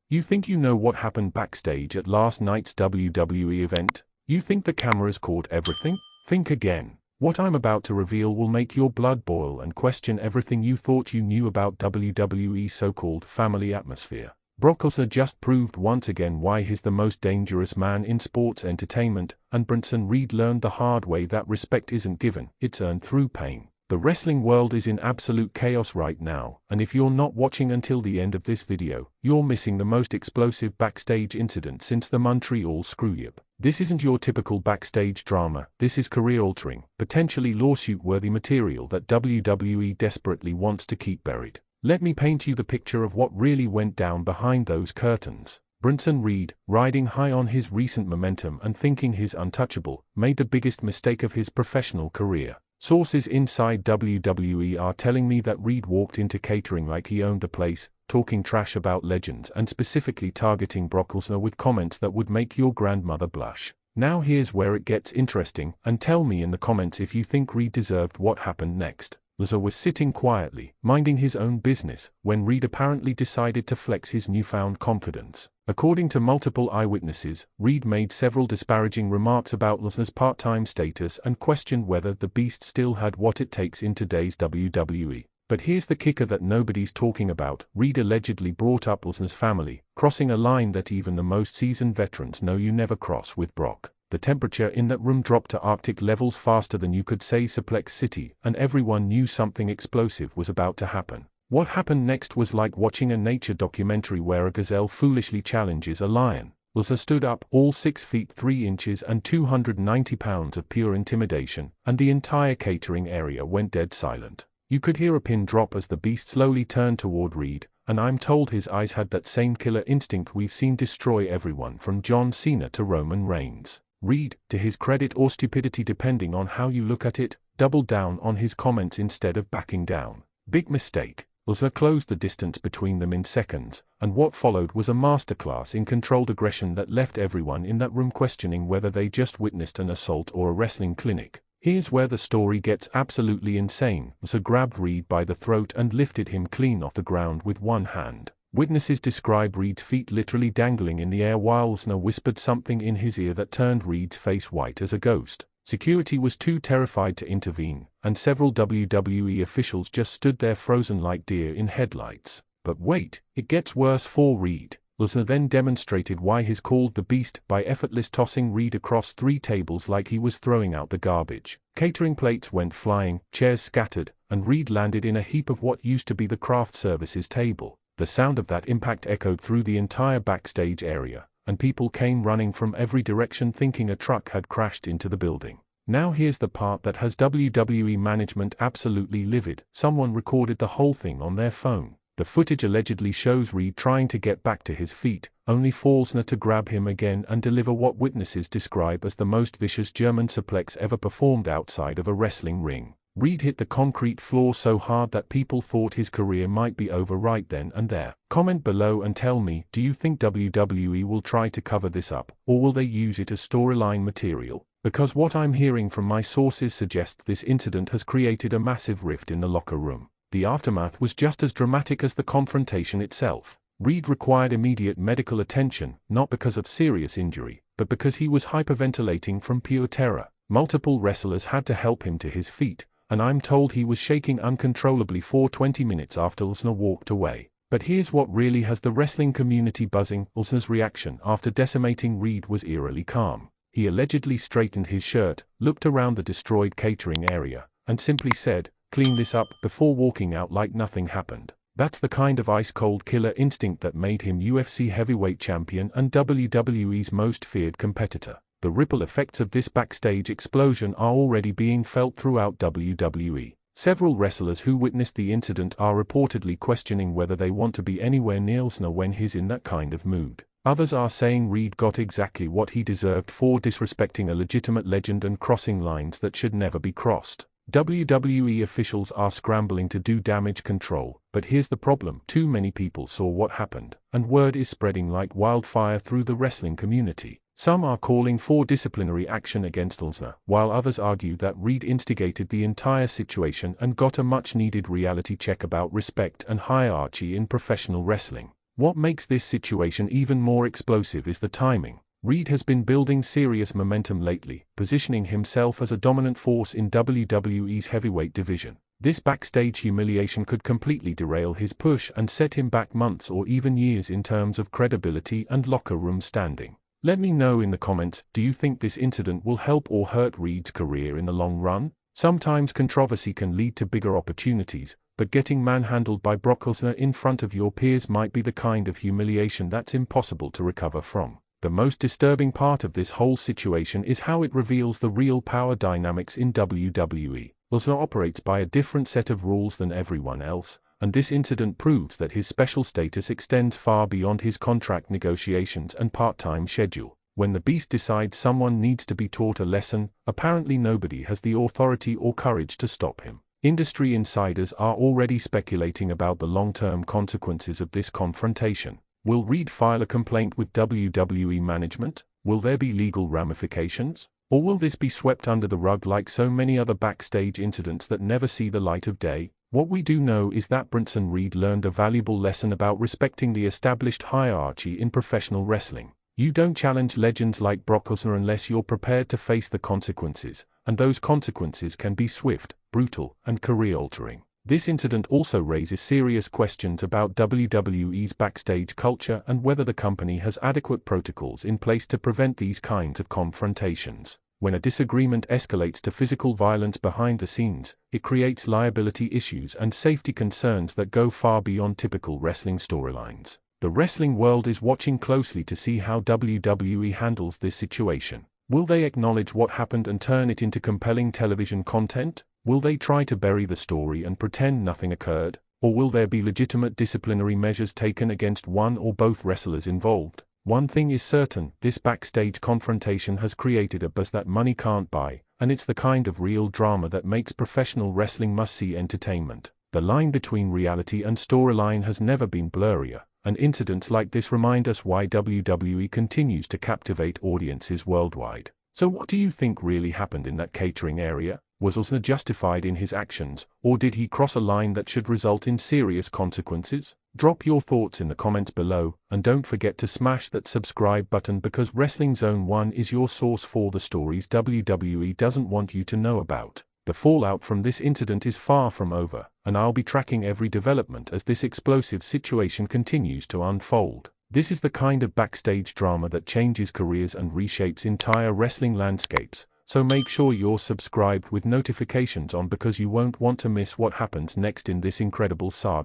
You think you know what happened backstage at last night's WWE event? You think the cameras caught everything? Think again. What I'm about to reveal will make your blood boil and question everything you thought you knew about WWE's so-called family atmosphere. Brock Lesnar just proved once again why he's the most dangerous man in sports entertainment, and Bronson Reed learned the hard way that respect isn't given, it's earned through pain. The wrestling world is in absolute chaos right now, and if you're not watching until the end of this video, you're missing the most explosive backstage incident since the Montreal Screw-Up. This isn't your typical backstage drama, this is career-altering, potentially lawsuit-worthy material that WWE desperately wants to keep buried. Let me paint you the picture of what really went down behind those curtains. Bronson Reed, riding high on his recent momentum and thinking he's untouchable, made the biggest mistake of his professional career. Sources inside WWE are telling me that Reed walked into catering like he owned the place, talking trash about legends and specifically targeting Brock Lesnar with comments that would make your grandmother blush. Now here's where it gets interesting, and tell me in the comments if you think Reed deserved what happened next. Lesnar was sitting quietly, minding his own business, when Reed apparently decided to flex his newfound confidence. According to multiple eyewitnesses, Reed made several disparaging remarks about Lesnar's part-time status and questioned whether the Beast still had what it takes in today's WWE. But here's the kicker that nobody's talking about. Reed allegedly brought up Lesnar's family, crossing a line that even the most seasoned veterans know you never cross with Brock. The temperature in that room dropped to Arctic levels faster than you could say Suplex City, and everyone knew something explosive was about to happen. What happened next was like watching a nature documentary where a gazelle foolishly challenges a lion. Lesnar stood up, all 6 feet 3 inches and 290 pounds of pure intimidation, and the entire catering area went dead silent. You could hear a pin drop as the Beast slowly turned toward Reed, and I'm told his eyes had that same killer instinct we've seen destroy everyone from John Cena to Roman Reigns. Reed, to his credit or stupidity depending on how you look at it, doubled down on his comments instead of backing down. Big mistake. Lesnar closed the distance between them in seconds, and what followed was a masterclass in controlled aggression that left everyone in that room questioning whether they just witnessed an assault or a wrestling clinic. Here's where the story gets absolutely insane. Lesnar grabbed Reed by the throat and lifted him clean off the ground with one hand. Witnesses describe Reed's feet literally dangling in the air while Lesnar whispered something in his ear that turned Reed's face white as a ghost. Security was too terrified to intervene, and several WWE officials just stood there frozen like deer in headlights. But wait, it gets worse for Reed. Lesnar then demonstrated why he's called the Beast by effortless tossing Reed across 3 tables like he was throwing out the garbage. Catering plates went flying, chairs scattered, and Reed landed in a heap of what used to be the craft services table. The sound of that impact echoed through the entire backstage area, and people came running from every direction thinking a truck had crashed into the building. Now here's the part that has WWE management absolutely livid. Someone recorded the whole thing on their phone. The footage allegedly shows Reed trying to get back to his feet, only for Lesnar to grab him again and deliver what witnesses describe as the most vicious German suplex ever performed outside of a wrestling ring. Reed hit the concrete floor so hard that people thought his career might be over right then and there. Comment below and tell me, do you think WWE will try to cover this up, or will they use it as storyline material? Because what I'm hearing from my sources suggests this incident has created a massive rift in the locker room. The aftermath was just as dramatic as the confrontation itself. Reed required immediate medical attention, not because of serious injury, but because he was hyperventilating from pure terror. Multiple wrestlers had to help him to his feet, and I'm told he was shaking uncontrollably for 20 minutes after Lesnar walked away. But here's what really has the wrestling community buzzing. Lesnar's reaction after decimating Reed was eerily calm. He allegedly straightened his shirt, looked around the destroyed catering area, and simply said, "Clean this up," before walking out like nothing happened. That's the kind of ice-cold killer instinct that made him UFC heavyweight champion and WWE's most feared competitor. The ripple effects of this backstage explosion are already being felt throughout WWE. Several wrestlers who witnessed the incident are reportedly questioning whether they want to be anywhere near Lesnar when he's in that kind of mood. Others are saying Reed got exactly what he deserved for disrespecting a legitimate legend and crossing lines that should never be crossed. WWE officials are scrambling to do damage control, but here's the problem: too many people saw what happened, and word is spreading like wildfire through the wrestling community. Some are calling for disciplinary action against Lesnar, while others argue that Reed instigated the entire situation and got a much-needed reality check about respect and hierarchy in professional wrestling. What makes this situation even more explosive is the timing. Reed has been building serious momentum lately, positioning himself as a dominant force in WWE's heavyweight division. This backstage humiliation could completely derail his push and set him back months or even years in terms of credibility and locker room standing. Let me know in the comments, do you think this incident will help or hurt Reed's career in the long run? Sometimes controversy can lead to bigger opportunities, but getting manhandled by Brock Lesnar in front of your peers might be the kind of humiliation that's impossible to recover from. The most disturbing part of this whole situation is how it reveals the real power dynamics in WWE. Lesnar operates by a different set of rules than everyone else, and this incident proves that his special status extends far beyond his contract negotiations and part-time schedule. When the Beast decides someone needs to be taught a lesson, apparently nobody has the authority or courage to stop him. Industry insiders are already speculating about the long-term consequences of this confrontation. Will Reed file a complaint with WWE management? Will there be legal ramifications? Or will this be swept under the rug like so many other backstage incidents that never see the light of day? What we do know is that Bronson Reed learned a valuable lesson about respecting the established hierarchy in professional wrestling. You don't challenge legends like Brock Lesnar unless you're prepared to face the consequences, and those consequences can be swift, brutal, and career-altering. This incident also raises serious questions about WWE's backstage culture and whether the company has adequate protocols in place to prevent these kinds of confrontations. When a disagreement escalates to physical violence behind the scenes, it creates liability issues and safety concerns that go far beyond typical wrestling storylines. The wrestling world is watching closely to see how WWE handles this situation. Will they acknowledge what happened and turn it into compelling television content? Will they try to bury the story and pretend nothing occurred? Or will there be legitimate disciplinary measures taken against one or both wrestlers involved? One thing is certain, this backstage confrontation has created a buzz that money can't buy, and it's the kind of real drama that makes professional wrestling must-see entertainment. The line between reality and storyline has never been blurrier, and incidents like this remind us why WWE continues to captivate audiences worldwide. So what do you think really happened in that catering area? Was Lesnar justified in his actions, or did he cross a line that should result in serious consequences? Drop your thoughts in the comments below, and don't forget to smash that subscribe button because Wrestling Zone 1 is your source for the stories WWE doesn't want you to know about. The fallout from this incident is far from over, and I'll be tracking every development as this explosive situation continues to unfold. This is the kind of backstage drama that changes careers and reshapes entire wrestling landscapes, so make sure you're subscribed with notifications on because you won't want to miss what happens next in this incredible saga.